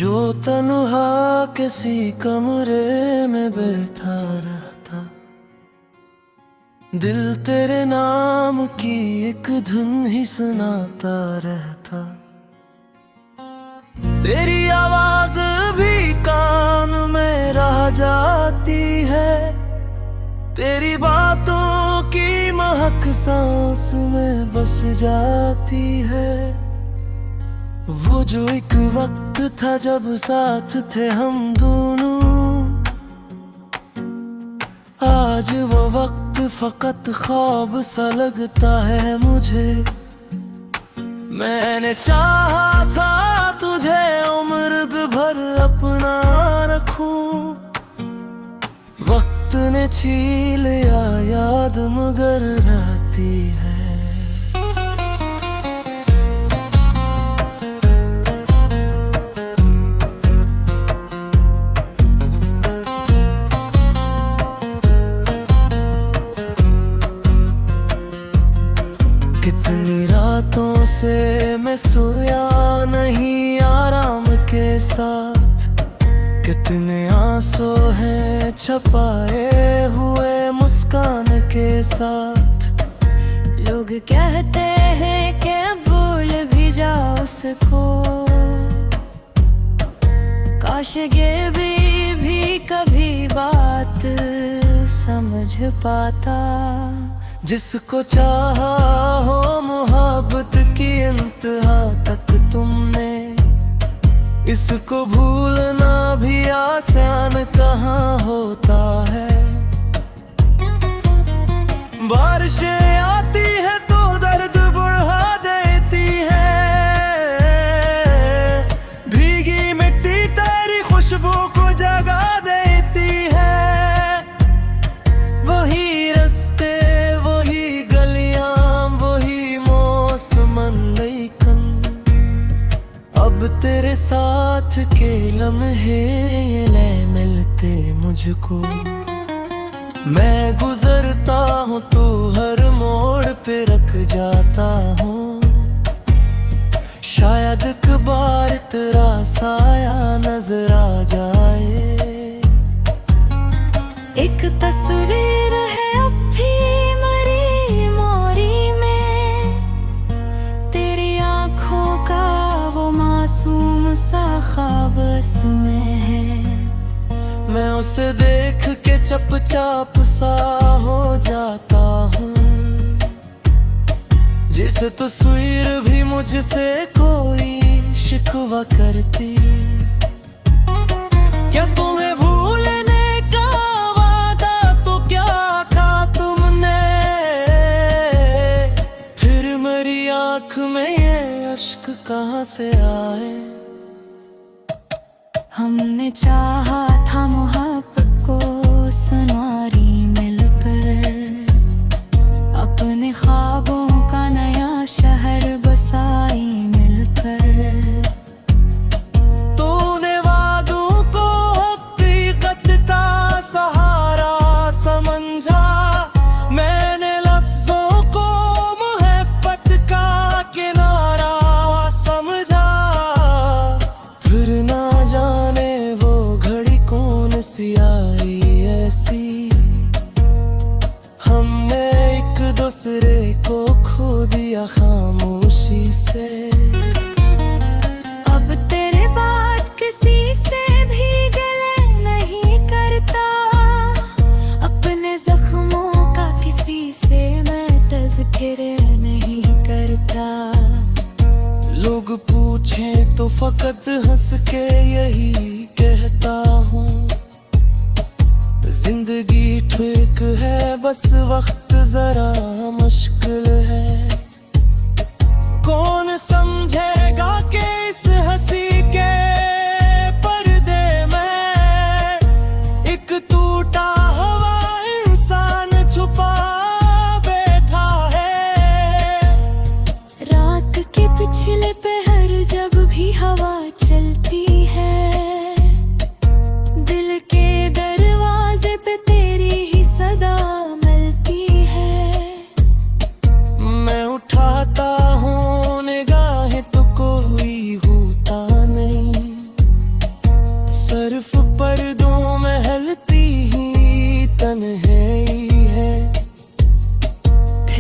जो तन्हा किसी कमरे में बैठा रहता, दिल तेरे नाम की एक धुन ही सुनाता रहता। तेरी आवाज भी कान में रह जाती है, तेरी बातों की महक सांस में बस जाती है। वो जो एक वक्त था जब साथ थे हम दोनों, आज वो वक्त फकत ख्वाब सा लगता है मुझे। मैंने चाहा था तुझे उम्र भर अपना रखूं, वक्त ने छीन लिया याद मगर रहती है। कितनी रातों से मैं सोया नहीं आराम के साथ, कितने आंसू हैं छपाए हुए मुस्कान के साथ। लोग कहते हैं कि भूल भी जाओ उसको, काश ये भी कभी बात समझ पाता। जिसको चाहा हो मोहब्बत की इंतहा तक तुमने, इसको भूलना भी आसान कहाँ होता है। बारिशें आती है तो दर्द बढ़ा देती है, भीगी मिट्टी तेरी खुशबू को जगा देती है। वही रास्ते वही गलियां वही मौसम लेकिन अब तेरे साथ के लम्हे ले मिलते मुझको। मैं गुजरता हूँ तो हर मोड़ पे रख जाता हूँ, शायद एक बार तेरा साया नजर आ जाए। एक तस्वीर है अब भी मरी मोरी में, तेरी आँखों का वो मासूम सा ख्वाब में है। मैं उसे देख के चपचाप सा हो जाता हूँ, जिस तस्वीर भी मुझसे कोई शिकवा करती। क्या तुम्हें भूलने का वादा तो क्या था तुमने, फिर मेरी आँख में ये अश्क कहाँ से आए। हमने चाहा था मोहब्बत को सनवारी मिलकर, अपने ख्वाबों का नया शहर बसाई मिलकर। तूने वादों को हकीकत का सहारा समझा, मैंने लफ्जों को मोहब्बत का किनारा समझा। फिर ना जाने वो घड़ी कौन सी आई ऐसी, हमने एक दूसरे को खो दिया खामोशी से। अब तेरे बाद किसी से भी गले नहीं करता, अपने जख्मों का किसी से मैं तज़किरे नहीं करता। लोग पूछें तो फकत हंस के यही कहता हूँ, जिंदगी ठीक है बस वक्त जरा मुश्किल है। कौन समझेगा कि इस हंसी के पर्दे में एक टूटा हुआ इंसान छुपा बैठा है। रात के पिछले पहर जब भी हवा चलती है, दिल के दरवाजे पे तेरी ही सदा मिलती है।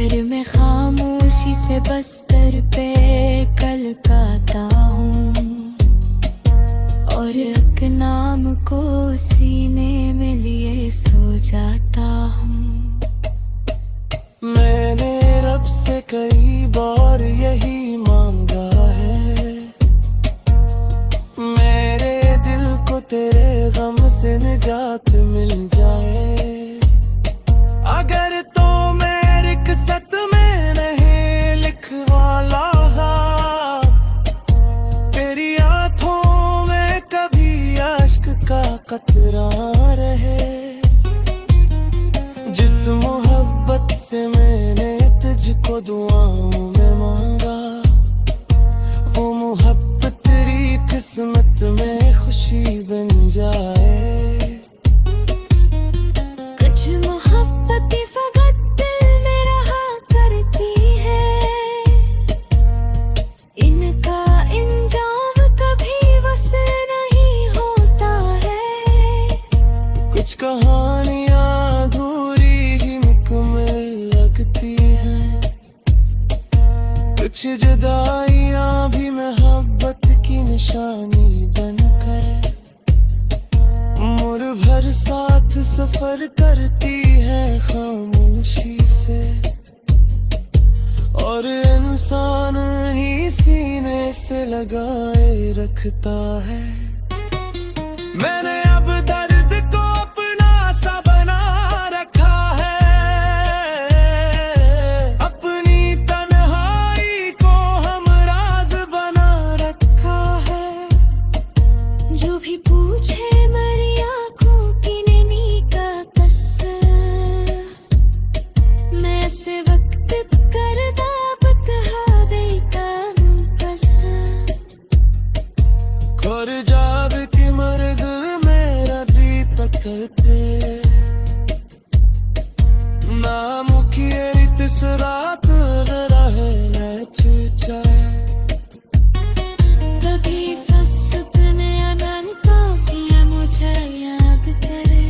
घर में खामोशी से बस्तर पे कलकाता हूँ और एक नाम को सीने में लिए सो जाता हूँ। मैंने रब से कई बार यही मांगा है, मेरे दिल को तेरे गम से निजात मिल जाए। अगर तो मेरी किस्मत में नहीं लिखवाला, तेरी आंखों में कभी आश्क का कतरा रहे। जिस मोहब्बत से मैंने तुझको दुआओं में मांगा, वो मोहब्बत तेरी किस्मत में खुशी बन जाए। कुछ मोहब्बतें फकत दिल में रहा करती है, इनका इंजाम कभी वसल नहीं होता है। कुछ कहानियां अधूरी ही मुकम्मल लगती हैं, कुछ जुदाइयां भी मोहब्बत की निशानी बनकर उम्र भर साथ सफर करती है खामोशी से, और इंसान ही सीने से लगाए रखता है। मैंने अब दर्द को अपना सा बना रखा है, अपनी तन्हाई को हमराज बना रखा है। जो भी पूछे मेरी आँखों की नमी का कसर, मैं ऐसे वक्त करदा बता देता हूँ कसर। खोर जाग की मर्ग मेरा भी तकते, नाम की रित सरात रहे न चूचा। कभी फसने अनंतों की मुझे याद करे,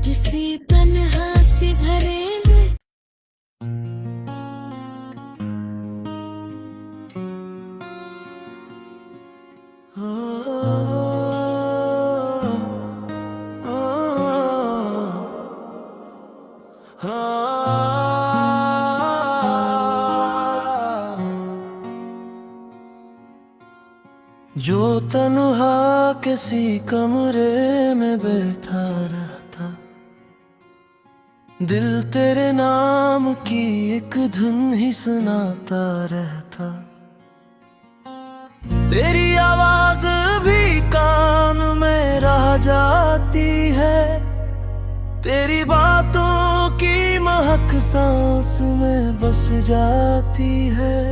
किसी तन्हा से भरे में। जो तन्हा किसी कमरे में बैठा रहता, दिल तेरे नाम की एक धुन ही सुनाता रहता। तेरी आवाज भी कान में रह जाती है, तेरी बातों की महक सांस में बस जाती है।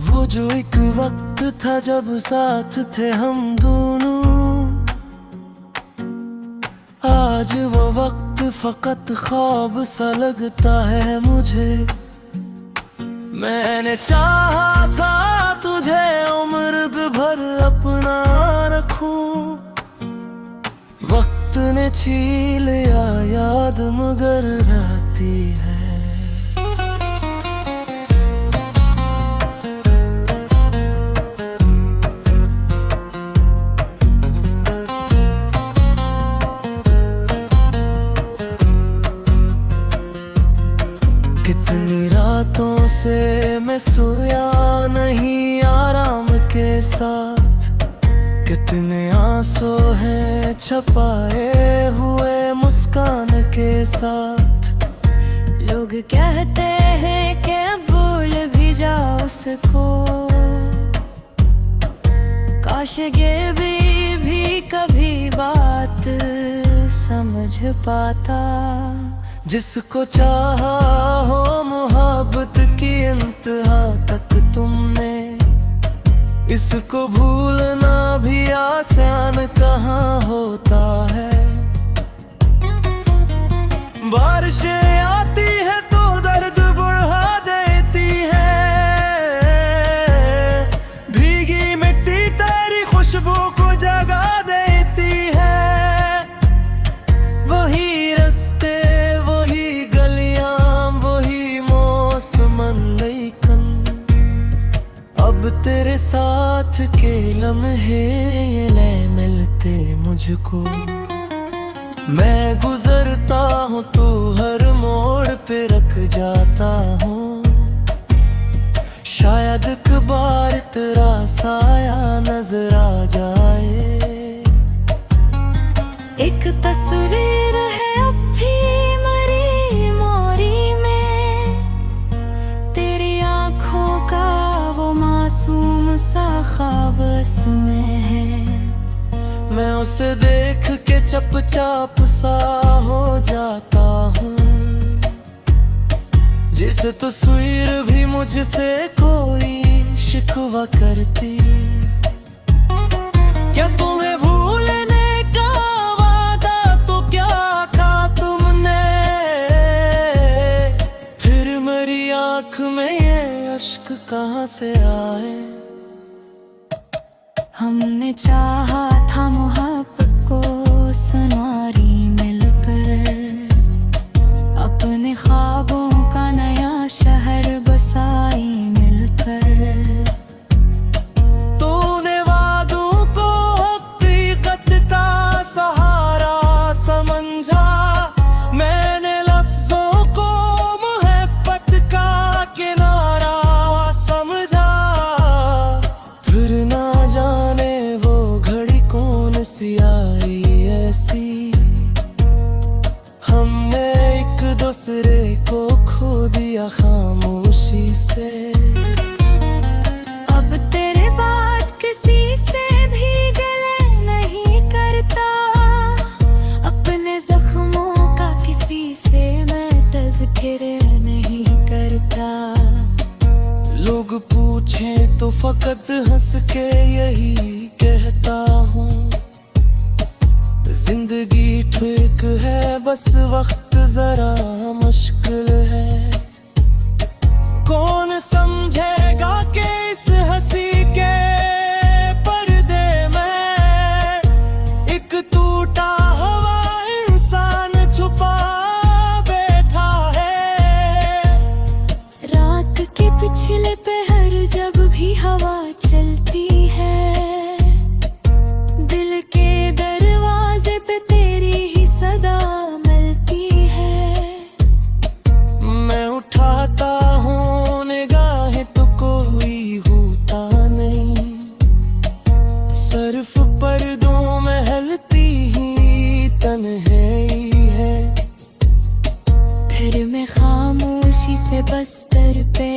वो जो एक वक्त था जब साथ थे हम दोनों, आज वो वक्त फकत ख्वाब सा लगता है मुझे। मैंने चाहा था तुझे उम्र भर अपना रखूं, वक्त ने छीन लिया याद मगर रहती है। कितनी रातों से मैं सोया नहीं आराम के साथ, कितने आंसू हैं छपाए हुए मुस्कान के साथ। लोग कहते हैं कि भूल भी जाओ उसको, काश ये भी कभी बात समझ पाता। जिसको चाहा हो मोहब्बत की इंतहा तक तुमने, इसको भूलना भी आसान कहाँ होता है। बारिशें आती है तो दर्द बढ़ा देती है, भीगी मिट्टी तेरी खुशबू को जगा देती है। वही रास्ते वही गलियां साथ के लम्हे ले मिलते मुझको। मैं गुजरता हूँ तो हर मोड़ पे रख जाता हूँ। शायद एक बार तेरा साया नजर आ जाए। एक तस्वीर है अब भी मरी मोरी में, तेरी आंखों का वो मासूम सा ख्वाब में है। मैं उसे देख के चपचाप सा हो जाता हूँ। जिस तस्वीर भी मुझसे कोई शिकवा करती। क्या तुम्हें भूलने का वादा तो क्या था तुमने? फिर मेरी आंख में ये अश्क कहाँ से आए? हमने चाहा था मोहब्बत को सनवारी मिलकर, अपने ख्वाबों का नया शहर बसाई मिलकर। तूने वादों को हकीकत का सहारा समझा, मैंने लफ्जों को मोहब्बत का किनारा समझा। फिर ना जाने वो घड़ी कौन सी आई ऐसी, हमने एक दूसरे को खो दिया खामोशी से। अब तेरे बाद किसी से भी गले नहीं करता, अपने जख्मों का किसी से मैं तज़किरे नहीं करता। लोग पूछें तो फकत हंस के यही कहता हूँ, जिंदगी ठीक है बस वक्त जरा मुश्किल है। कौन समझेगा कि इस हंसी के पर्दे में एक टूटा हुआ इंसान छुपा बैठा है। रात के पिछले पहर जब भी हवा चलती है, दिल के दरवाजे पे तेरी ही सदा मिलती है। मैं उठाता हूँ निगाहें तो कोई होता नहीं, सिर्फ पर्दों में हलती ही तन्हाई है। फिर मैं खामोशी से बस्तर पे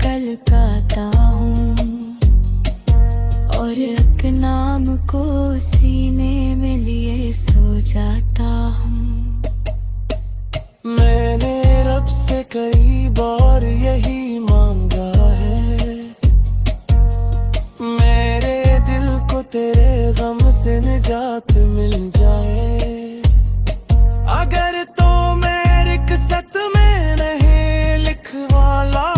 कलकाता हूँ, और एक नाम को सीने में लिए सो जाता हूँ। मैंने रब से कई बार यही मांगा है, मेरे दिल को तेरे गम से निजात मिल जाए। अगर तो मेरे किस्मत में नहीं लिखवाला,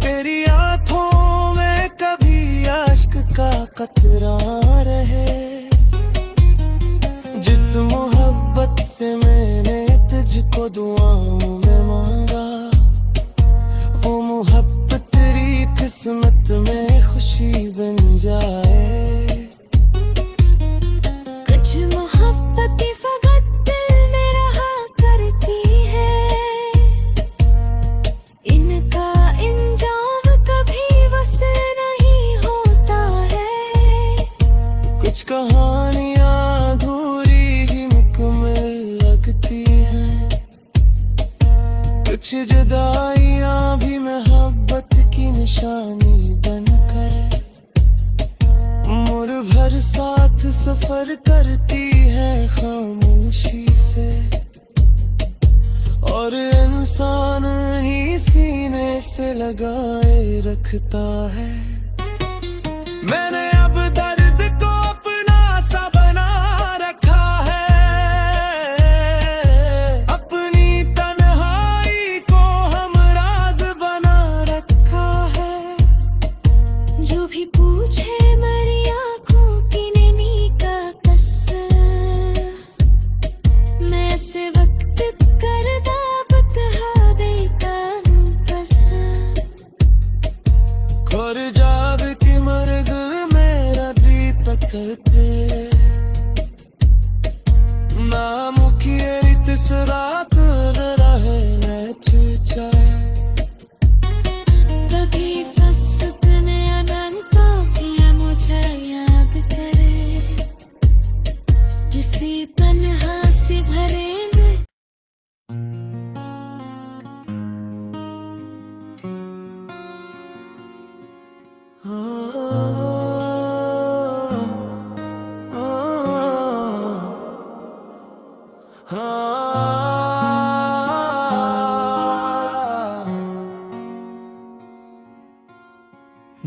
तेरी आंखों में कभी अश्क का कतरा रहे। जिस मोहब्बत से मैंने तुझको दुआओं में मांगा, वो मोहब्बत तेरी किस्मत में खुशी बन जाए। कुछ मोहब्बतें फकत दिल में रहा करती है, इनका इंजाम कभी बस नहीं होता है। कुछ कहानियां अधूरी ही मुकम्मल लगती हैं, कुछ जुदाइयां भी मोहब्बत की निशानी बनकर मुड़ भर साथ सफर करती है खामोशी से। और इंसान ही सीने से लगाए रखता है। मैंने अब दर्द को अपना सा बना रखा है, अपनी तन्हाई को हमराज बना रखा है। जो भी पूछे मेरी आंखों की नमी का कसर, मैं से वक्त करदा बता देता हूँ बस। खुर जा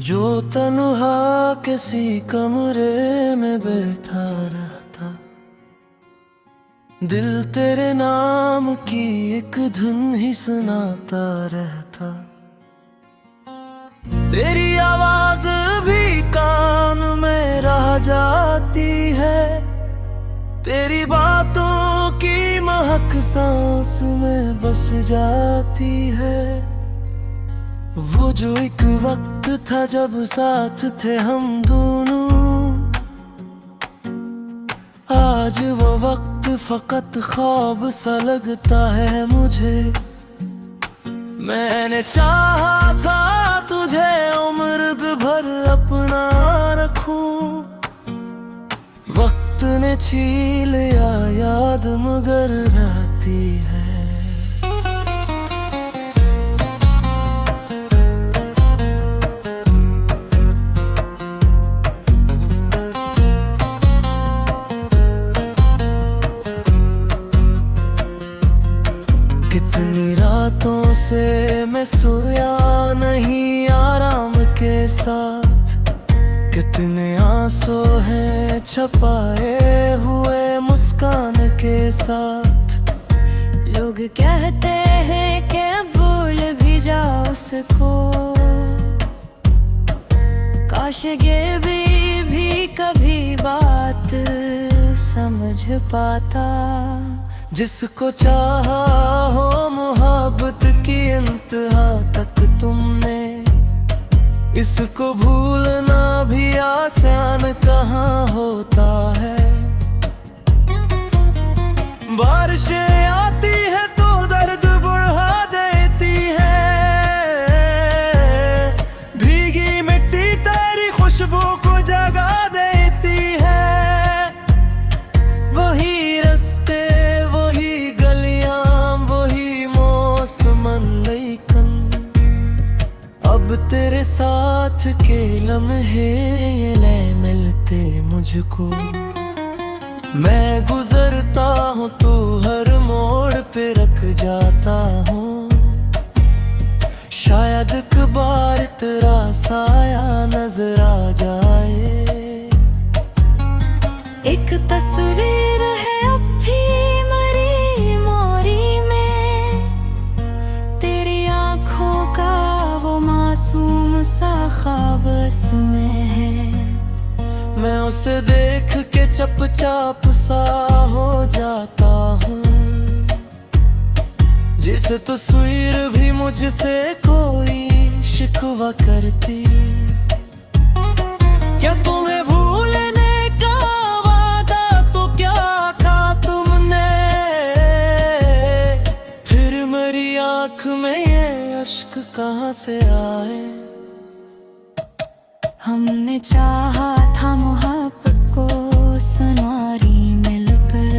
जो तन्हा किसी कमरे में बैठा रहता, दिल तेरे नाम की एक धुन ही सुनाता रहता। तेरी आवाज भी कान में रह जाती है, तेरी बातों की महक सांस में बस जाती है। वो जो एक वक्त था जब साथ थे हम दोनों, आज वो वक्त फकत ख्वाब सा लगता है मुझे। मैंने चाहा था तुझे उम्र भर अपना रखूं, वक्त ने छीन लिया याद मगर रहती है। कितनी रातों से मैं सोया नहीं आराम के साथ, कितने आंसू हैं छपाए हुए मुस्कान के साथ। लोग कहते हैं कि भूल भी जाओ उसको, काश ये भी कभी बात समझ पाता। जिसको चाहा हो मोहब्बत की इंतहा तक तुमने, इसको भूलना भी आसान कहाँ होता है। बारिशें आती है तो दर्द बढ़ा देती है, भीगी मिट्टी तेरी खुशबू को जगा देती है। वही रास्ते वही गलियां वही मौसमन लेकिन अब तेरे साथ के लम्हे ले मिलते मुझको। मैं गुजरता हूँ तो हर मोड़ पे रख जाता हूँ, शायद एक बार तेरा साया नजर आ जाए। एक तस्वीर है अब भी मरी मोरी में, तेरी आँखों का वो मासूम सा ख्वाब में है। मैं उसे देख के चपचाप सा हो जाता हूँ, जिस तस्वीर भी मुझसे कोई शिकवा करती। क्या तुम्हें भूलने का वादा तो क्या था तुमने, फिर मेरी आँख में ये अश्क कहाँ से आए। हमने चाहा था मोहब्बत को सनवारी मिलकर,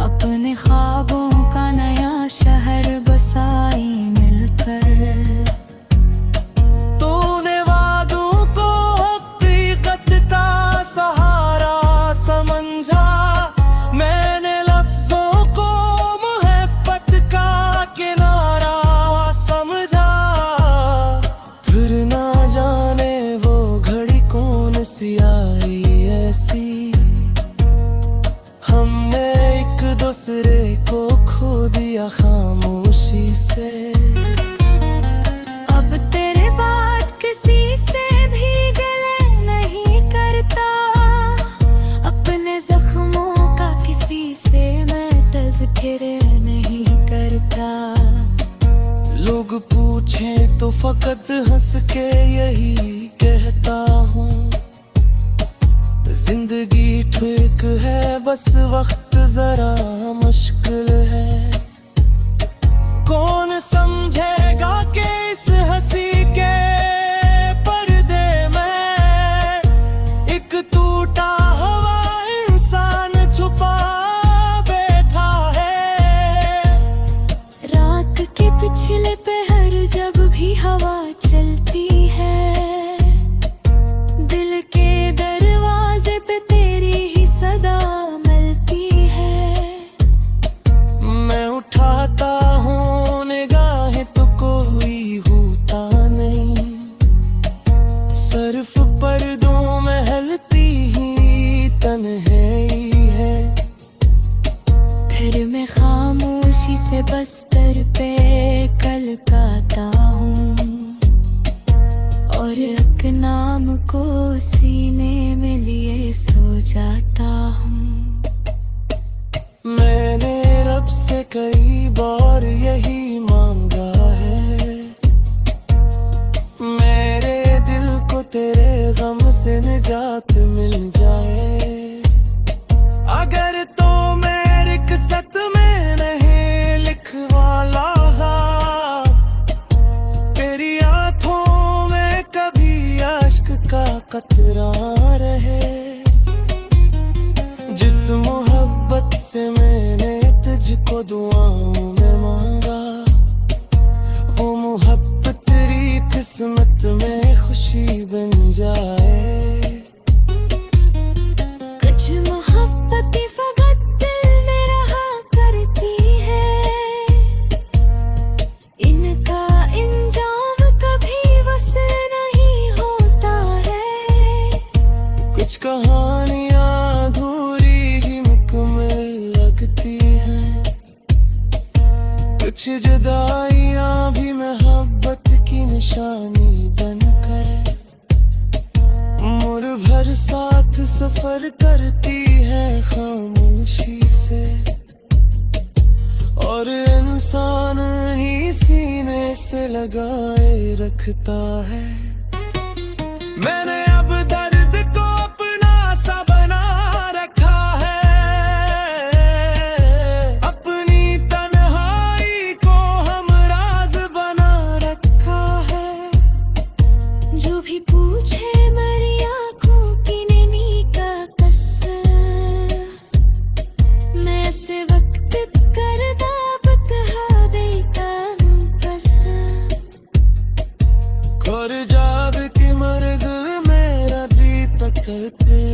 अपने ख्वाबों का नया शहर बसाई मिलकर। तूने वादों को हकीकत का सहारा समझा, मैंने लफ्जों को मोहब्बत का किनारा समझा। फिर ना जाने वो घड़ी कौन सी आई ऐसी, हमने एक दूसरे को खो दिया खामोशी से। अब तेरे बाद किसी से भी गले नहीं करता, अपने जख्मों का किसी से मैं तज़किरे नहीं करता। लोग पूछें तो फकत हंस के यही कहता हूँ, जिंदगी ठीक है बस वक्त जरा मुश्किल है। कौन समझेगा कि इस हंसी के पर्दे में एक टूटा हुआ इंसान छुपा बैठा है। रात के पिछले पहर जब भी हवा चलती है, दिल के दरवाजे पे तेरी ही सदा मिलती है। मैं उठाता हूँ निगाहें तो कोई होता नहीं, से बस्तर पे कलकाता हूँ और एक नाम को सीने में लिए सो जाता हूँ। मैंने रब से कई बार यही मांगा है, मेरे दिल को तेरे गम से निजात मिल जाए। अगर तो मेरी किस्मत में नहीं लिखवाला, तेरी आंखों में कभी अश्क का कतरा रहे। जिस मोहब्बत से मैंने तुझको दुआओं में मांगा, वो मोहब्बत तेरी किस्मत में खुशी बन जाए। कुछ मोहब्बतें फकत दिल में रहा करती है, इनका इंजाम कभी वसल नहीं होता है। कुछ कहानियां अधूरी ही मुकम्मल लगती हैं, कुछ जुदाइयां भी मोहब्बत की निशानी बनकर उम्र भर साथ सफर करती है खामोशी से। और इंसान ही सीने से लगाए रखता है। मैंने अब दर्द को अपना सा बना रखा है, अपनी तन्हाई को हमराज बना रखा है। जो भी पूछे मरी आँखों की नमी का कसर, मैं ऐसे वक्त करदा बता देता हूँ कसर। और जाग के मर्ग मेरा दी तकते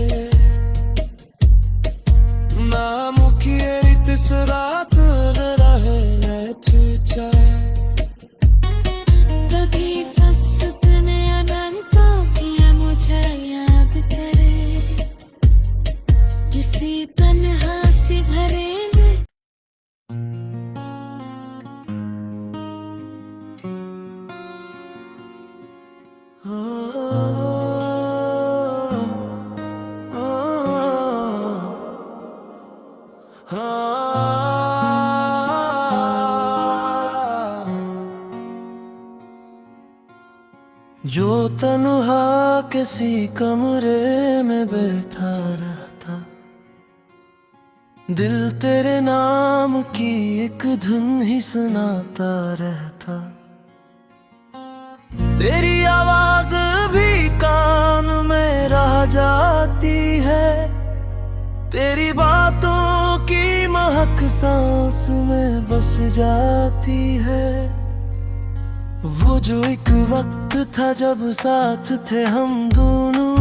नाम की रित रात रहे न चूचा। कभी फसने अनंतों की मुझे याद करे, किसी तन्हा से भरे में। जो तन्हा किसी कमरे में बैठा रहता, दिल तेरे नाम की एक धुन ही सुनाता रहता। तेरी आवाज भी कान में रह जाती है, तेरी बातों की महक सांस में बस जाती है। वो जो एक वक्त था जब साथ थे हम दोनों,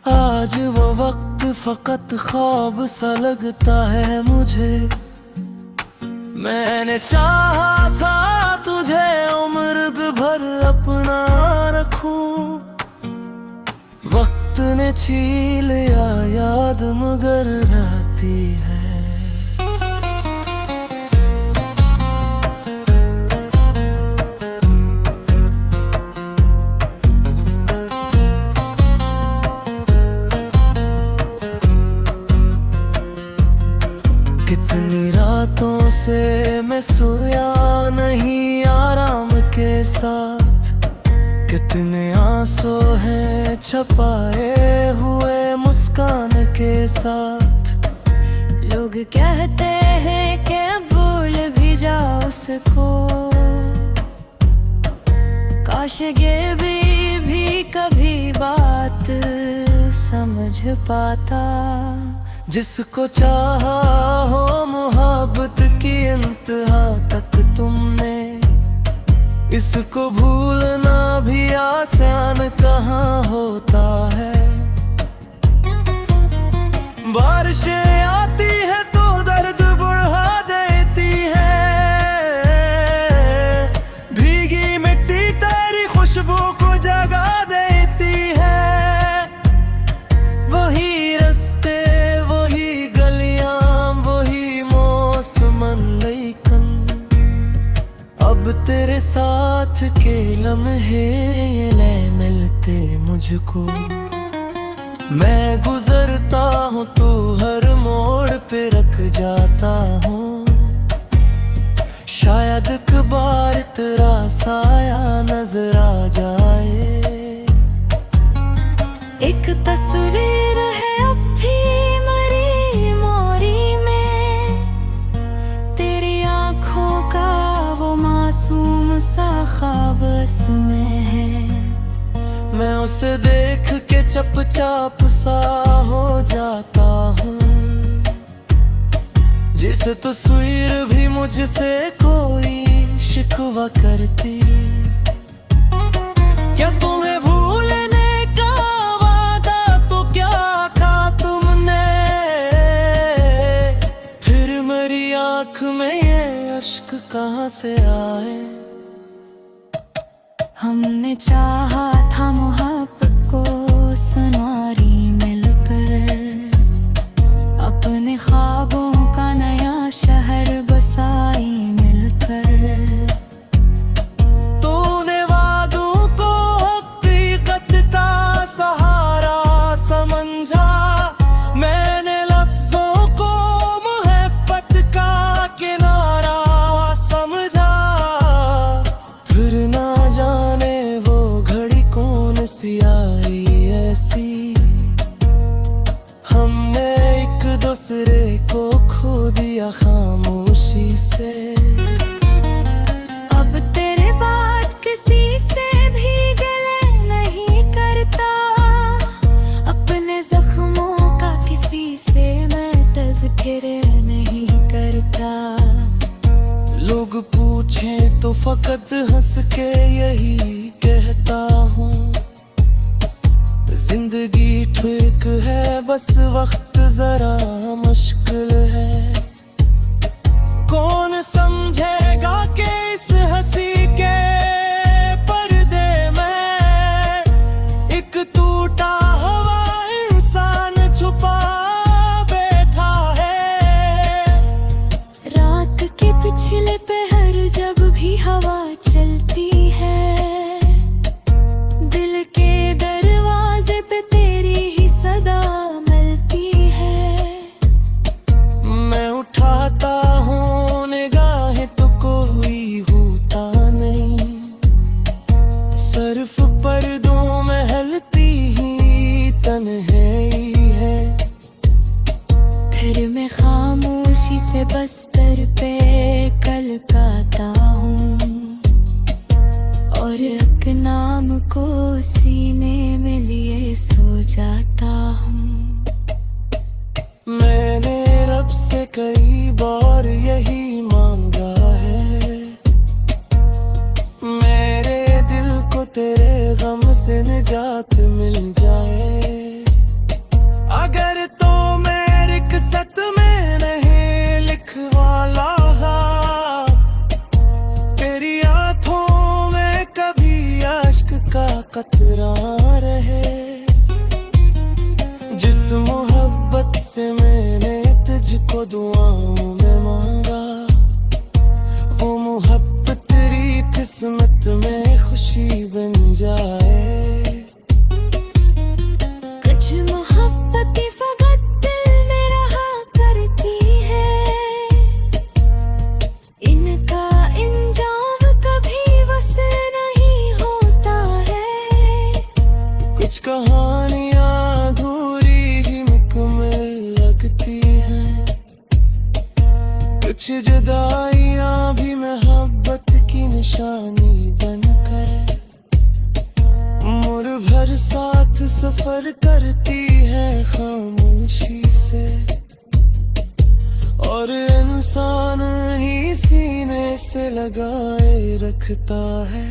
आज वो वक्त फकत ख्वाब सा लगता है मुझे। मैंने चाहा था तुझे उम्र भर अपना रखूं, वक्त ने छीन लिया याद मगर रहती है। कितनी रातों से मैं सोया नहीं आराम के साथ, कितने आंसू हैं छपाए हुए मुस्कान के साथ। लोग कहते हैं कि भूल भी जाओ उसको, काश ये भी कभी बात समझ पाता। जिसको चाहा हो मोहब्बत की इंतहा तक तुमने, इसको भूलना भी आसान कहाँ होता है। बारिशें आती है तो दर्द बढ़ा देती है, भीगी मिट्टी तेरी खुशबू को जगा देती है। वही रास्ते वही गलियां वही साथ के लम्हे ले मिलते मुझको। मैं गुजरता हूँ तो हर मोड़ पे रख जाता हूँ। शायद एक बार तेरा साया नजर आ जाए। एक तस्वीर है अब भी मरी मोरी में, तेरी आंखों का वो मासूम सा ख्वाब में है। मैं उसे देख के चुपचाप सा हो जाता हूँ। जिस तस्वीर भी मुझसे कोई शिकवा करती, क्या तुम्हें भूलने का वादा तो क्या कहा तुमने? फिर मेरी आंख में ये अश्क कहाँ से आए? हमने चाहा था मोहब्बत को सनवारी मिलकर, अपने ख्वाबों का नया शहर बसाई मिलकर। तूने वादों को हकीकत का सहारा समझा, मैंने लफ्जों को मोहब्बत का किनारा समझा। फिर ना जाने वो घड़ी कौन सी आई ऐसी, हमने एक दूसरे को खो दिया खामोशी से। अब तेरे बाद किसी से भी गले नहीं करता, अपने जख्मों का किसी से मैं तज़किरे नहीं करता। लोग पूछे तो फकत हंस के यही कहता हूँ, जिंदगी ठीक है बस वक्त जरा मुश्किल है। कौन समझेगा कि इस हंसी के पर्दे में एक टूटा हुआ इंसान छुपा बैठा है। रात के पिछले पहर जब भी हवा चलती है, दिल के दरवाजे पे तेरी ही सदा मिलती है। मैं उठाता हूँ निगाहें तो कोई होता नहीं, सिर्फ पर्दों में हलती ही तन्हाई है। फिर मैं खामोशी से बस्तर पे कल काता हूँ, और एक नाम को सीने में लिए सो जाता हूँ। मैंने रब से कई बार यही मांगा है, मेरे दिल को तेरे गम से निजात मिल जाए। अगर तो मेरे किस्मत में नहीं लिखवाला, तेरी आंखों में कभी अश्क का कतरा रहे। जिस मोहब्बत से मैंने तुझको दुआओं में मांगा, वो मोहब्बत तेरी किस्मत में खुशी बन जाए। कुछ मोहब्बतें फकत दिल में रहा करती है, इनका इंजाम कभी वसल नहीं होता है। कुछ कहानियां अधूरी ही मुकम्मल लगती हैं, कुछ जुदाइयां भी मोहब्बत की निशानी बनकर उम्र भर साथ सफर करती है खामोशी से। और इंसान ही सीने से लगाए रखता है।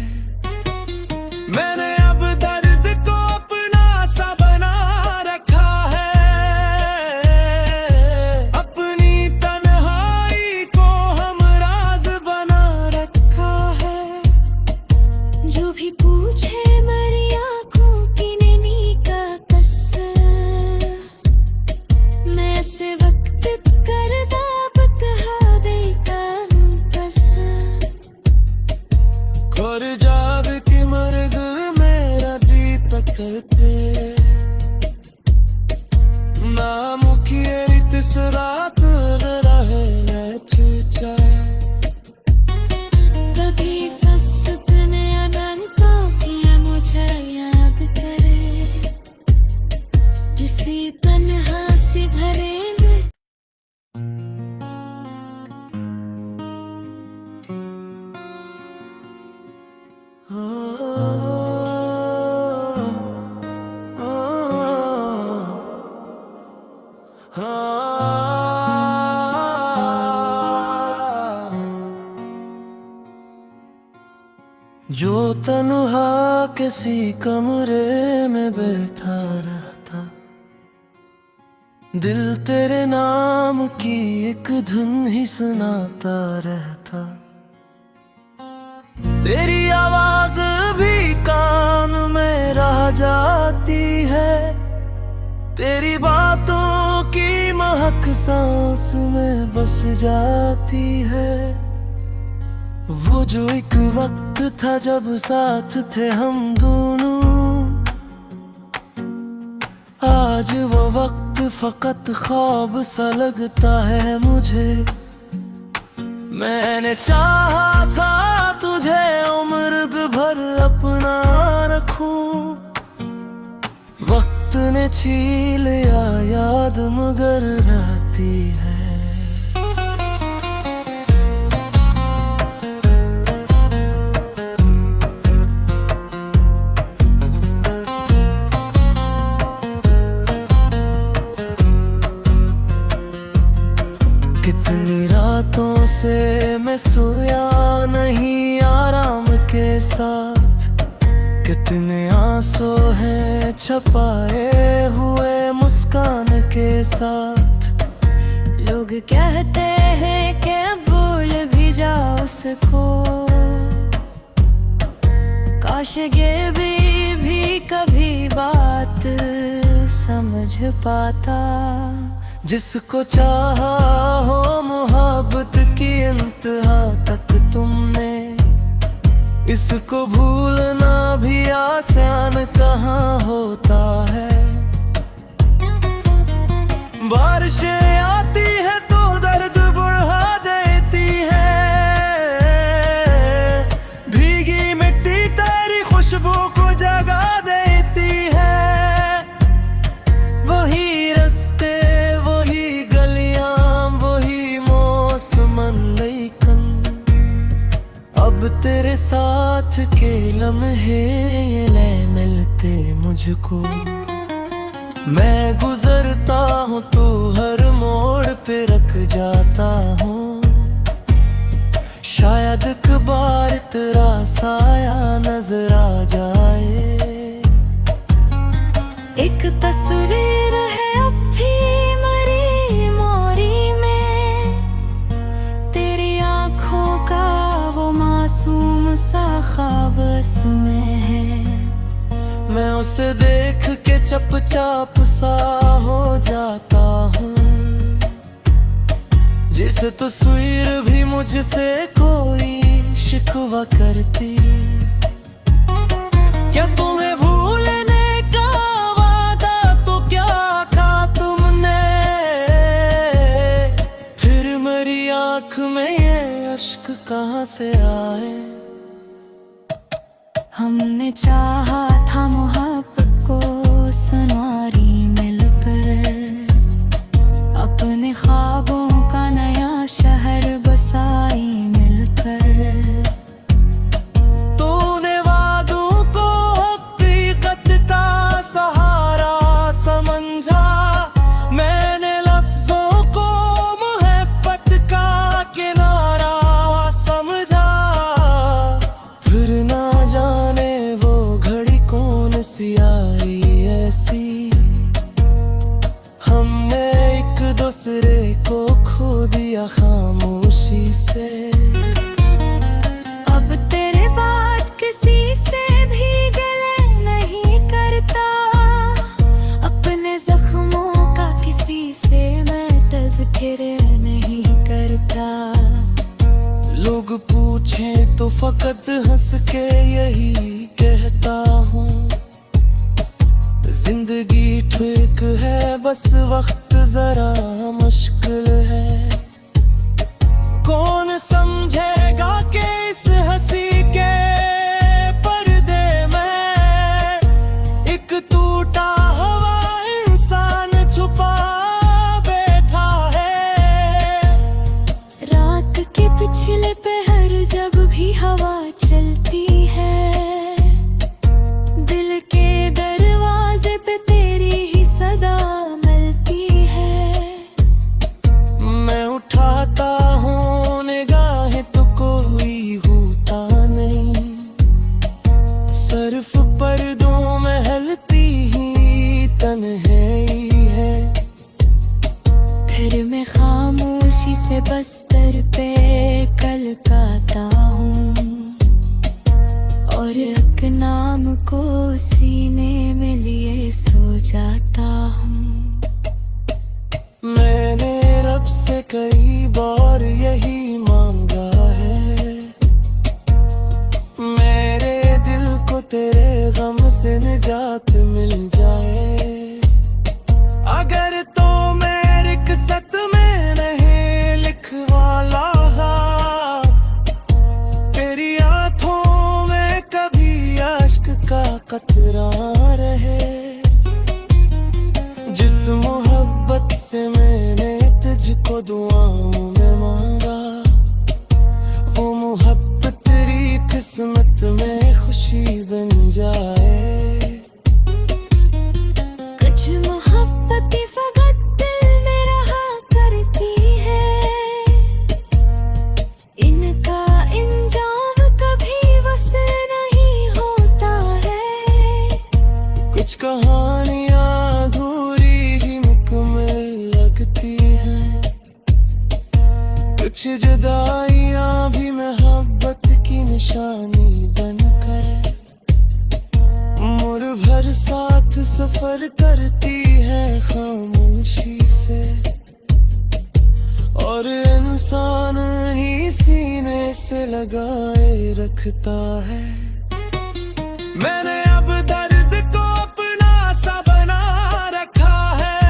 मैंने अब दर्द को अपना सा बना रखा है, अपनी तन्हाई को हमराज बना रखा है। जो भी पूछे मेरी आंखों की नैनी का कसर, मैं से वक्त करदा बकहा दे का कसर। खुर जा जो तन्हा किसी कमरे में बैठा रहता, दिल तेरे नाम की एक धुन ही सुनाता रहता। तेरी आवाज भी कान में रह जाती है, तेरी बातों की महक सांस में बस जाती है। वो जो एक वक्त था जब साथ थे हम दोनों, आज वो वक्त फकत ख्वाब सा लगता है मुझे। मैंने चाहा था तुझे उम्र भर अपना रखूं, वक्त ने छीन लिया याद मगर रहती है। कितनी रातों से मैं सोया नहीं आराम के साथ, कितने आंसू हैं छपाए हुए मुस्कान के साथ। लोग कहते हैं कि भूल भी जाओ उसको, काश ये भी कभी बात समझ पाता। जिसको चाहा हो मोहब्बत की इंतहा तक तुमने, इसको भूलना भी आसान कहाँ होता है। बारिशें आती है तो दर्द बढ़ा देती है, भीगी मिट्टी तेरी खुशबू को जगा देती है। वही रास्ते वही गलियां वही मौसमन लेकिन अब तेरे साथ के लम्हे ये ले मिलते मुझको। मैं गुजरता हूँ तो हर मोड़ पे रख जाता हूँ, शायद एक बार तेरा साया नजर आ जाए। एक तस्वीर है अब भी मरी मोरी में, तेरी आँखों का वो मासूम सा ख्वाब में है। मैं उसे देख के चपचाप सा हो जाता हूँ, जिस तस्वीर भी मुझसे कोई शिकवा करती। क्या तुम्हें भूलने का वादा तो क्या था तुमने, फिर मेरी आँख में ये अश्क कहाँ से आए। हमने चाहा था मोहब्बत को सनवारी मिलकर, अपने ख्वाबों का नया शहर बसाई मिलकर। तूने वादों को हकीकत का सहारा समझा, मैंने लफ्जों को मोहब्बत का किनारा समझा। फिर ना जाने वो घड़ी कौन सी आई ऐसी, हमने एक दूसरे को खो दिया खामोशी से। अब तेरे बाद किसी से भी गले नहीं करता, अपने जख्मों का किसी से मैं तज़किरे नहीं करता। लोग पूछें तो फकत हंस के यही कहता हूँ, जिंदगी ठीक है बस वक्त जरा मुश्किल है। कौन समझेगा कि इस हंसी के पर्दे में एक टूटा हुआ इंसान छुपा बैठा है। रात के पिछले पहर जब भी हवा चलती है, दिल के दरवाजे पे तेरी ही सदा मिलती है। मैं उठाता हूँ निगाहें तो कोई होता नहीं, बस्तर पे कलकाता हूँ और एक नाम को सीने में लिए सो जाता हूँ। मैंने रब से कई बार यही मांगा है, मेरे दिल को तेरे गम से निजात मिल जाए। अगर तो मेरी किस्मत में नहीं लिखवाला, तेरी आंखों में कभी अश्क का कतरा रहे। जिस मोहब्बत से मैंने तुझको दुआओं में मांगा, वो मोहब्बत तेरी किस्मत में खुशी बन जाए। कुछ मोहब्बतें फकत दिल में रहा करती है, इनका इंजाम कभी वसल नहीं होता है। कुछ कहानियां अधूरी ही मुकम्मल लगती हैं, कुछ जुदाइयां भी मोहब्बत की निशानी बनकर मुड़ भर साथ सफर करती है खामोशी से। और इंसान ही सीने से लगाए रखता है। मैंने अब दर्द को अपना सा बना रखा है,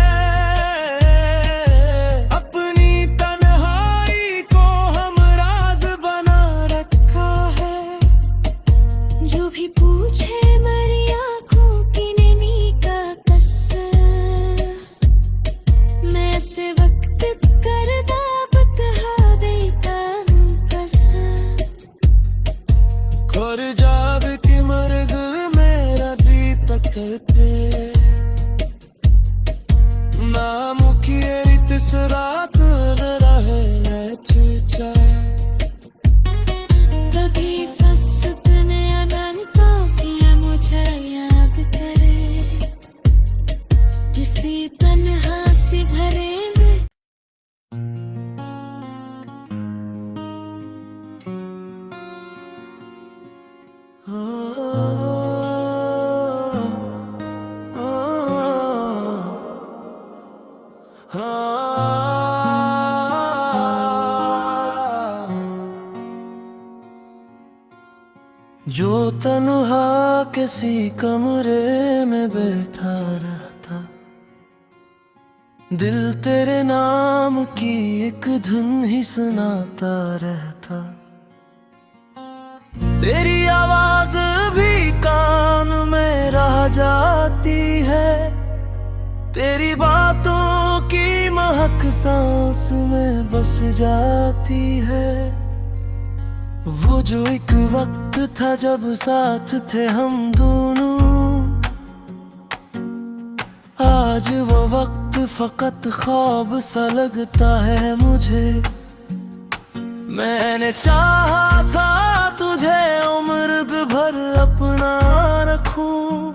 अपनी तन्हाई को हमराज बना रखा है। जो भी पूछे मेरी आँखों की नमी का कसर, मैं ऐसे वक्त करदा बता देता हूँ कसर। खोर जाग के मर्ग मेरा दी तकते, नाम की रित सरात रहे न चूचा। कभी फसतने अनंतों की मुझे याद करे, किसी तन्हा से भरे में। जो तन्हा किसी कमरे में बैठा रहता, दिल तेरे नाम की एक धुन ही सुनाता रहता। तेरी आवाज भी कान में रह जाती है, तेरी बातों की महक सांस में बस जाती है। वो जो एक वक्त था जब साथ थे हम दोनों, आज वो वक्त फकत ख्वाब सा लगता है मुझे। मैंने चाहा था तुझे उम्र भर अपना रखूं,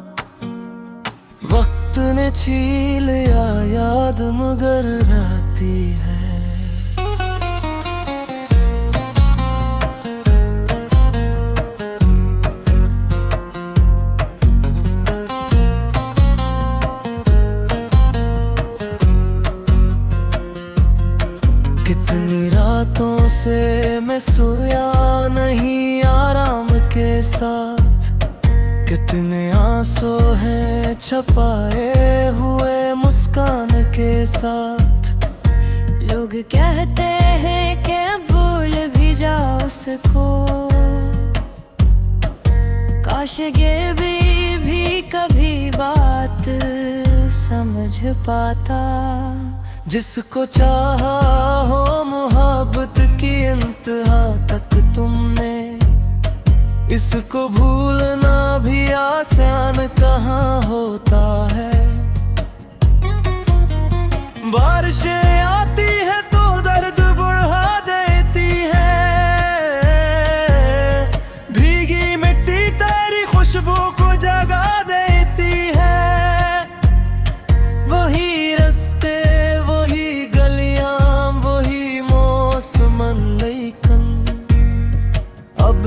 वक्त ने छीन लिया याद मगर रहती है। कितनी रातों से मैं सोया नहीं आराम के साथ, कितने आंसू हैं छपाए हुए मुस्कान के साथ। लोग कहते हैं कि भूल भी जाओ उसको, काश ये भी कभी बात समझ पाता। जिसको चाहा हो मोहब्बत की इंतहा तक तुमने, इसको भूलना भी आसान कहाँ होता है। बारिशें आती है तो दर्द बढ़ा देती है, भीगी मिट्टी तेरी खुशबू को जगा देती है। वही रास्ते वही गलियां वही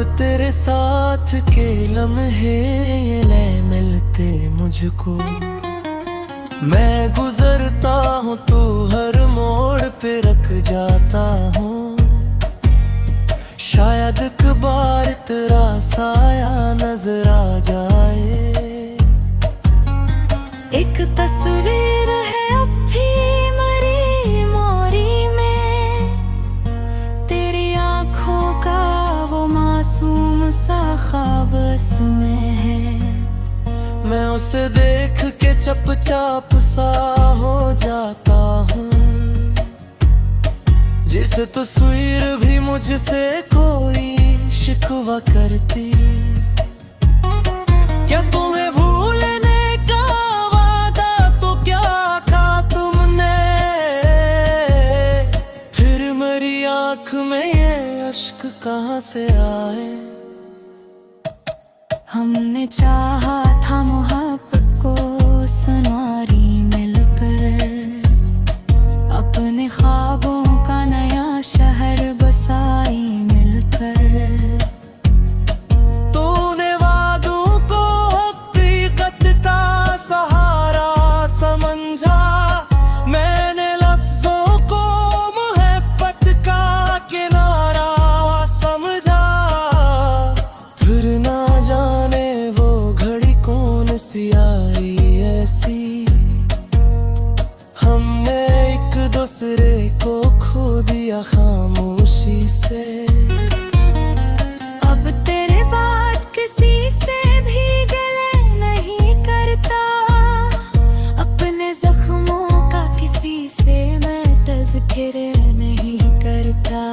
तेरे साथ के लम्हे ले मिलते मुझको, मैं गुजरता हूँ तू हर मोड़ पे रख जाता हूँ। शायद एक बार तेरा साया नजर आ जाए। एक तस्वीर है अब भी मरी मोरी में, तेरी आंखों का वो मासूम सा ख्वाब में है। मैं उसे देख के चपचाप सा हो जाता हूँ, जिस तस्वीर भी मुझसे कोई शिकवा करती। क्या तुम्हें भूलने का वादा तो क्या था तुमने, फिर मेरी आंख में ये अश्क कहाँ से आए। हमने चाहा था मोहब्बत को सनवारी मिलकर, अपने ख्वाबों का नया शहर बसाई मिलकर। तूने वादों को हकीकत का सहारा समझा, मैंने लफ्जों को मोहब्बत का किनारा समझा। फिर ना जाने वो घड़ी कौन सी आई ऐसी, हमने एक दूसरे को खो दिया खामोशी से। अब तेरे बाद किसी से भी गले नहीं करता, अपने जख्मों का किसी से मैं तज़किरे नहीं करता।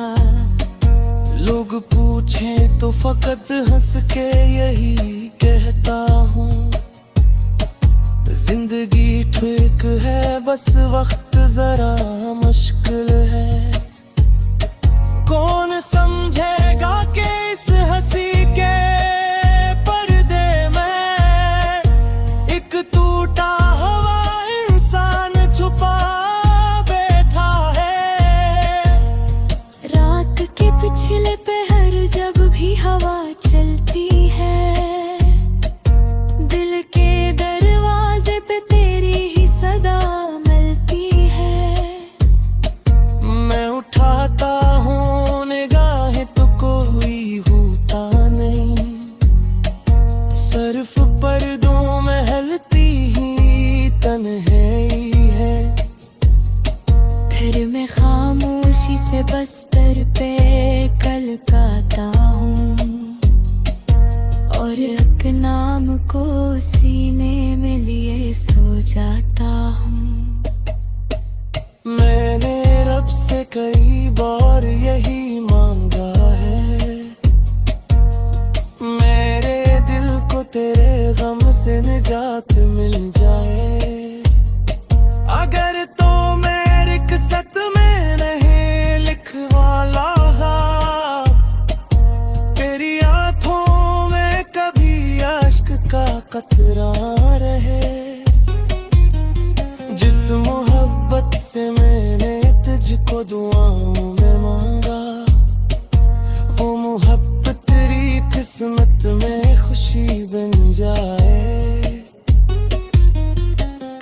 लोग पूछें तो फकत हंस के यही कहता हूँ, जिंदगी ठीक है बस वक्त जरा मुश्किल है। कौन समझेगा कि इस हंसी के पर्दे में एक टूटा हुआ इंसान छुपा बैठा है। रात के पिछले पहर जब भी हवा चलती है, दिल के दरवाजे पे तेरी ही सदा मिलती है। मैं उठाता हूँ निगाहें तो कोई होता नहीं, सिर्फ पर्दों में हलती ही तन्हाई है। फिर मैं खामोशी से बस्तर पे कलकाता हूँ, और एक नाम को सीने में लिए सो जाता हूँ। मैंने रब से कई बार यही मांगा है, मेरे दिल को तेरे गम से निजात मिल जाए। अगर तो मेरी किस्मत में नहीं लिखवाला, तेरी आंखों में कभी अश्क का कतरा रहे। जिस मोहब्बत से मैंने तुझको दुआओं में मांगा, वो मोहब्बत तेरी किस्मत में खुशी बन जाए।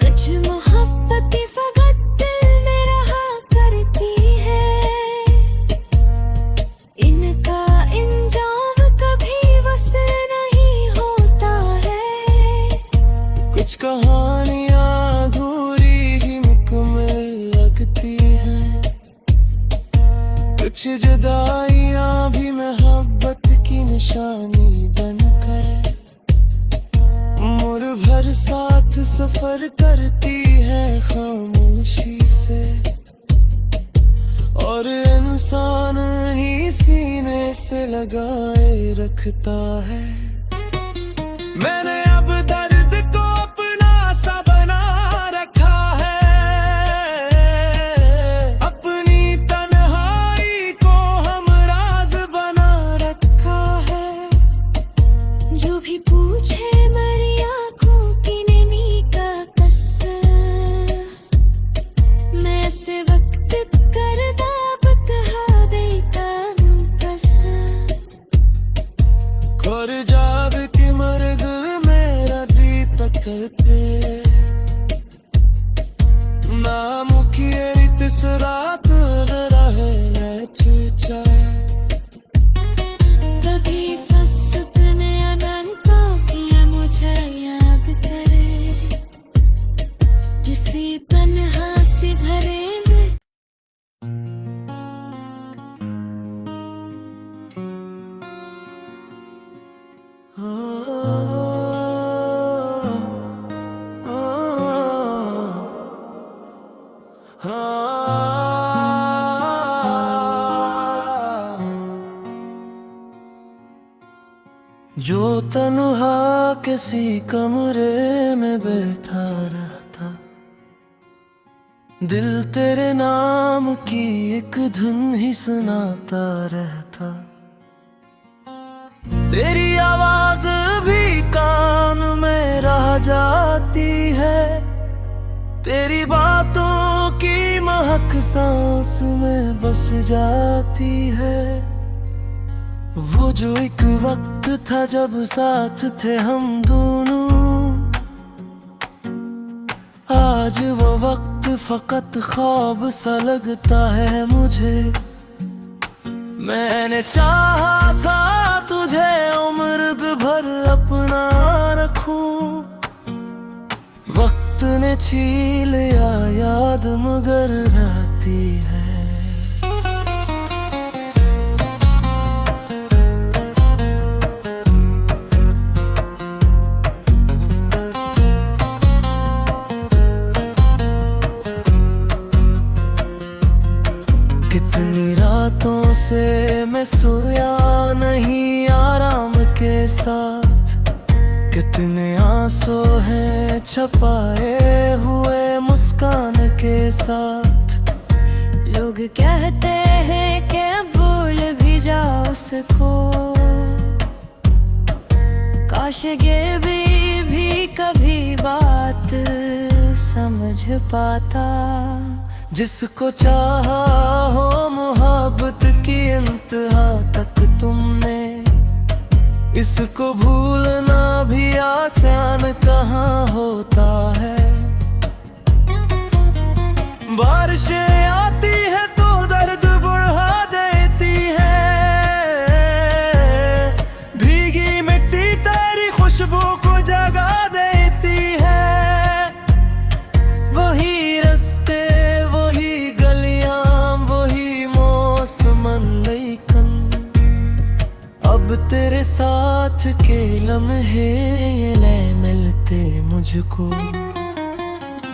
कुछ मोहब्बतें फकत दिल में रहा करती है, इनका इंजाम कभी वस नहीं होता है। कुछ कहानियां अधूरी ही मुकम्मल लगती हैं, कुछ जुदाइयां भी मोहब्बत की निशानी बनकर मुड़ भर साथ सफर करती है खामोशी से। और इंसान ही सीने से लगाए रखता है। मैंने अब दर्द को अपना सा बना रखा है, अपनी तन्हाई को हमराज बना रखा है। जो भी पूछे मेरी आंखों की नमी का कसर, मैं ऐसे वक्त करदा बता देता हूँ कसर। पे नाम की रित रात रहे चूचा कभी फंसने अनंतों की मुझे याद करे किसी तन्हा सी भरे में जो तन्हा किसी कमरे में बैठा रहता, दिल तेरे नाम की एक धुन ही सुनाता रहता। तेरी आवाज भी कान में रह जाती है, तेरी बातों की महक सांस में बस जाती है। वो जो एक वक्त था जब साथ थे हम दोनों, आज वो वक्त फकत ख्वाब सा लगता है मुझे। मैंने चाहा था तुझे उम्र भर अपना रखूं, वक्त ने छीन लिया याद मगर रहती है। कितनी रातों से मैं सोया नहीं आराम के साथ, कितने आंसू हैं छपाए हुए मुस्कान के साथ। लोग कहते हैं कि भूल भी जाओ उसको, काश ये भी कभी बात समझ पाता। जिसको चाहा हो मोहब्बत की इंतहा तक तुमने, इसको भूलना भी आसान कहाँ होता है। बारिशें आती है तो दर्द बढ़ा देती है, भीगी मिट्टी तेरी खुशबू को जगा देती है। वही रास्ते वही गलियां वही मौसम लेकिन अब तेरे साथ के लम्हे ले मिलते मुझको।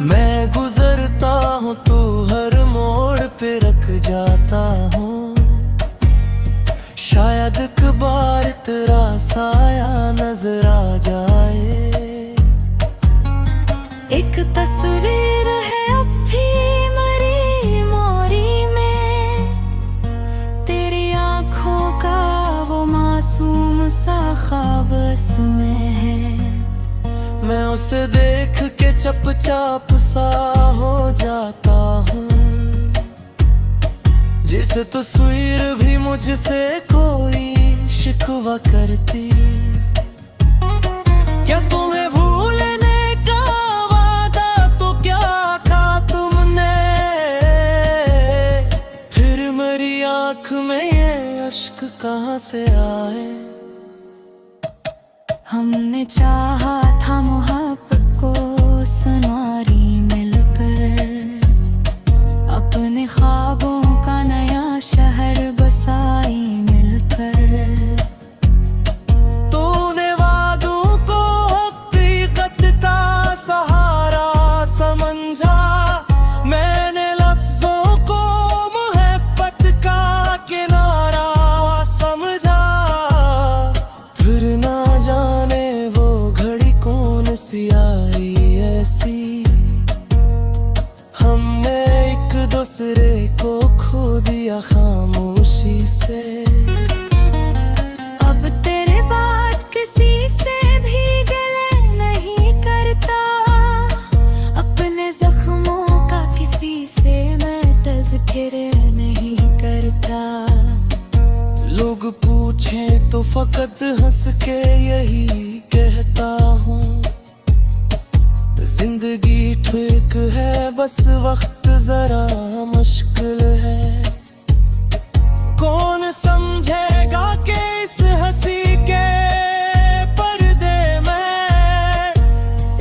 मैं गुजरता हूँ तो हर मोड़ पे रख जाता हूँ, शायद एक बार तेरा साया नजर आ जाए। एक तस्वीर है अब भी मरी मोरी में, तेरी आँखों का वो मासूम सा ख्वाब में है। मैं उसे देख के चपचाप सा हो जाता हूँ, जिस तस्वीर भी मुझसे कोई शिकवा करती। क्या तुम्हें भूलने का वादा तो क्या था तुमने, फिर मेरी आँख में ये अश्क कहाँ से आए। हमने चाहा था मोहब्बत को सनवारी मिलकर, अपने ख्वाबों का नया शहर बसाई मिलकर। तूने वादों को हकीकत का सहारा समझा, मैंने लफ्जों को मोहब्बत का किनारा समझा। फिर ना जाने वो घड़ी कौन सी आई ऐसी, हमने एक दूसरे को खो दिया खामोशी से। अब तेरे बाद किसी से भी गले नहीं करता, अपने जख्मों का किसी से मैं तज़किरे नहीं करता। लोग पूछें तो फकत हंस के यही कहता हूँ, जिंदगी ठीक है, बस वक्त जरा मुश्किल है। कौन समझेगा कि इस हंसी के पर्दे में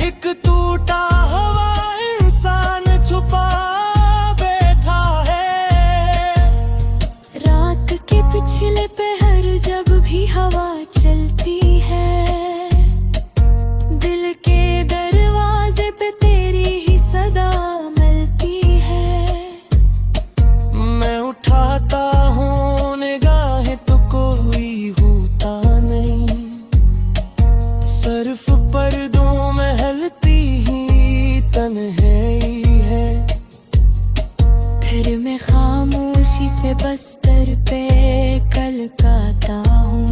एक टूटा हुआ इंसान छुपा बैठा है। रात के पिछले पहर जब भी हवा चलती है, दिल के दरवाजे पे तेरी ही सदा मिलती है। मैं उठाता हूँ निगाहें तो कोई होता नहीं, सिर्फ पर्दों में हलती ही तन्हाई है। फिर मैं खामोशी से बस्तर पे कलकाता हूँ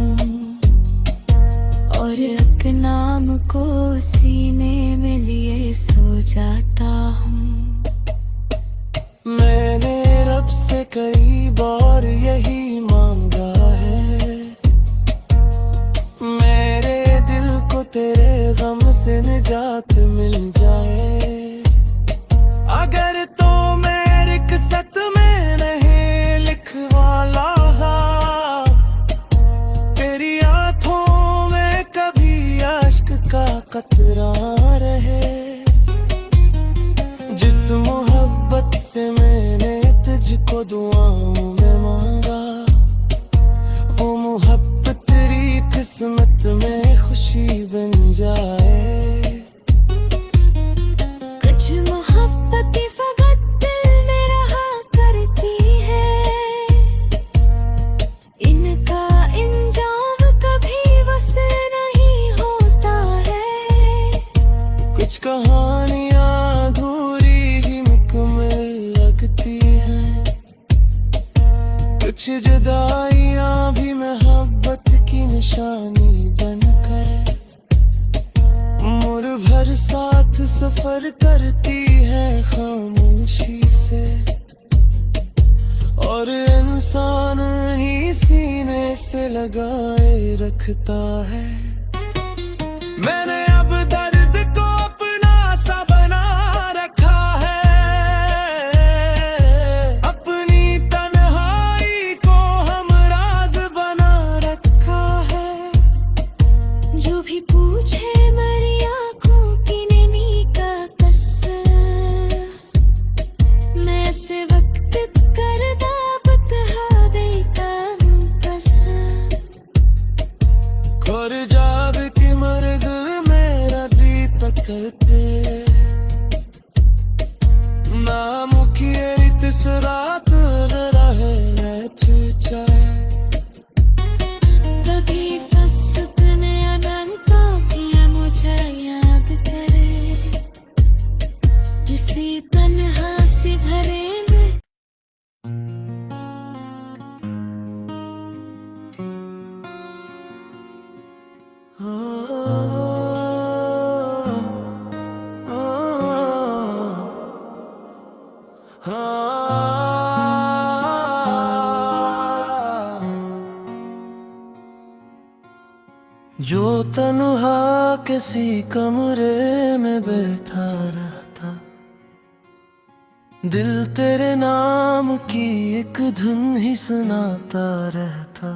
और एक नाम को सीने में लिए सो जाता हूँ। मैंने रब से कई बार यही मांगा है, मेरे दिल को तेरे गम से निजात मिल जाए। अगर तो मेरे किस्मत में नहीं लिखवाला, तेरी आंखों में कभी अश्क का कतरा रहे। जिस मोहब्बत से मैंने तुझको दुआओं में मांगा, वो मोहब्बत तेरी किस्मत में खुशी बन जाए। कुछ मोहब्बतें फकत दिल में रहा करती है, इनका इंजाम कभी वसे नहीं होता है। कुछ कहानियां अधूरी ही मुकम्मल लगती हैं, कुछ जुदाइयां भी मोहब्बत की निशानी बनकर उम्र भर साथ सफर करती है खामोशी से। और इंसान ही सीने से लगाए रखता है। मैंने अब दर्द को अपना सा बना रखा है, अपनी तन्हाई को हमराज बना रखा है। जो भी पूछे मेरी आँखों की नमी का कसर, मैं से वक्त करदा बता देता हूँ कसर। और जाग के मर्ग मेरा दी तकते नाम की रित रात रहे मैं चूचा। कभी फसकने अनंतों की मुझे याद करे, किसी तन्हा से भरे में। जो तन्हा किसी कमरे में बैठा रहता, दिल तेरे नाम की एक धुन ही सुनाता रहता।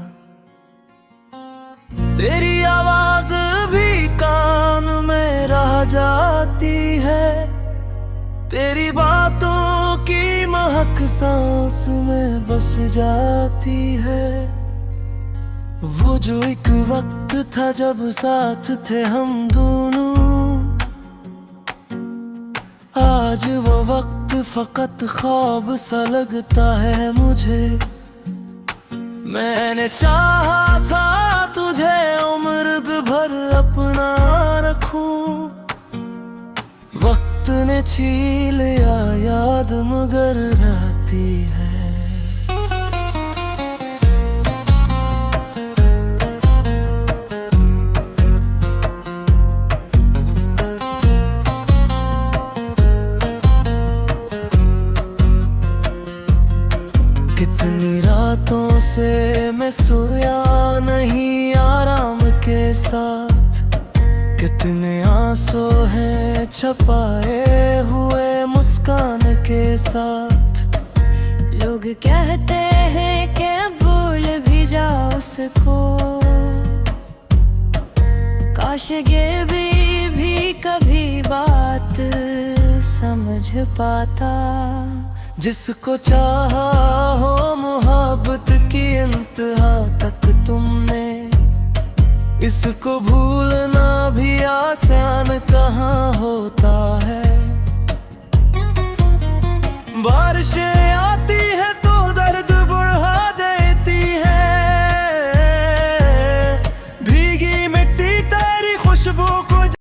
तेरी आवाज भी कान में रह जाती है, तेरी बातों की महक सांस में बस जाती है। वो जो एक वक्त था जब साथ थे हम दोनों, आज वो वक्त फकत ख्वाब सा लगता है मुझे। मैंने चाहा था तुझे उम्र भर अपना रखूं, वक्त ने छीन लिया याद मगर रहती है। कितनी रातों से मैं सोया नहीं आराम के साथ, कितनी कितने आंसू हैं छपाए हुए मुस्कान के साथ। लोग कहते हैं कि भूल भी जाओ उसको, काश ये भी कभी बात समझ पाता। जिसको चाहा हो मोहब्बत की इंतहा तक तुमने, इसको भूलना भी आसान कहाँ होता है। बारिशें